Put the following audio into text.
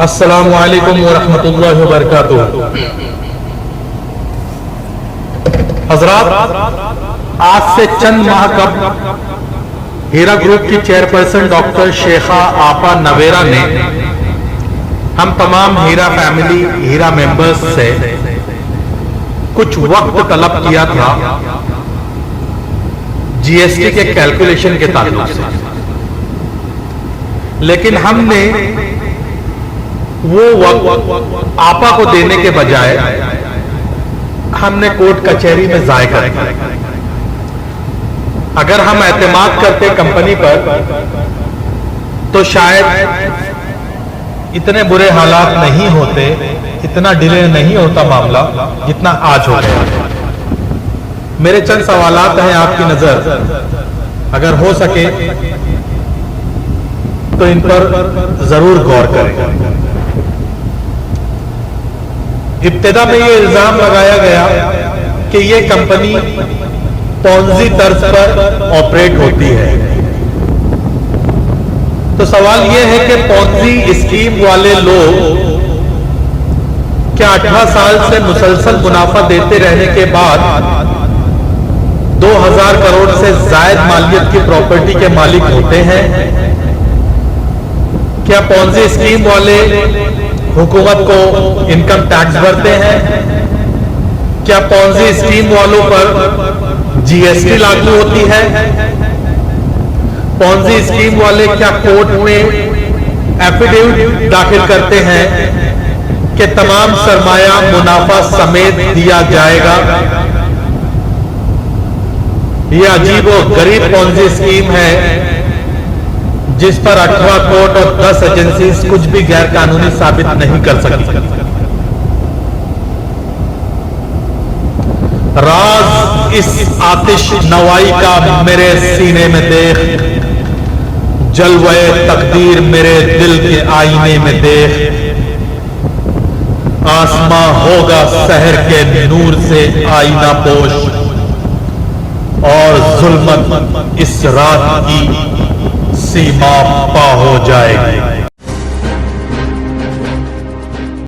अस्सलामु अलैकुम वरहमतुल्लाहि वबरकातुहू। हजरात, आज से चंद माह कब हीरा ग्रुप की चेयरपर्सन डॉक्टर शेखा आपा नवेरा ने हम तमाम हीरा फैमिली, हीरा मेंबर्स से कुछ वक्त तलब किया था जीएसटी के कैलकुलेशन के ताल्लुक से, लेकिन हमने वो वक्त आपा को देने के बजाय हमने कोर्ट कचहरी में जाय कर दिया। अगर हम एतमाद करते कंपनी पर तो शायद इतने बुरे हालात नहीं होते, इतना डिले नहीं होता मामला जितना आज हो गया। मेरे चंद सवालात हैं आपकी नजर, अगर हो सके तो इन पर जरूर गौर करें। इब्तिदा में ये इल्जाम लगाया गया कि ये कंपनी पॉन्जी तर्ज पर ऑपरेट होती है। तो सवाल ये है कि पॉन्जी स्कीम वाले लोग क्या 18 साल से मुसलसल मुनाफा देते रहने के बाद 2000 करोड़ से जायद मालियत की प्रॉपर्टी के मालिक होते हैं? क्या पॉन्जी स्कीम वाले हुकूमत को इनकम टैक्स भरते हैं? क्या पॉन्जी स्कीम वालों पर जीएसटी लागू होती है? पॉन्जी स्कीम वाले क्या कोर्ट में एफिडेविट दाखिल करते हैं कि तमाम सरमाया मुनाफा समेत दिया जाएगा? यह अजीब और गरीब पॉन्जी स्कीम है जिस पर 18 कोर्ट और 10 एजेंसीज कुछ भी गैर कानूनी साबित नहीं कर सकी। राज इस आतिश नवाई का मेरे सीने में देख, जलवे तकदीर मेरे दिल के आईने में देख। आसमां होगा शहर के नूर से आईना पोश, और जुल्मत इस रात की सीमा पा हो जाएगी।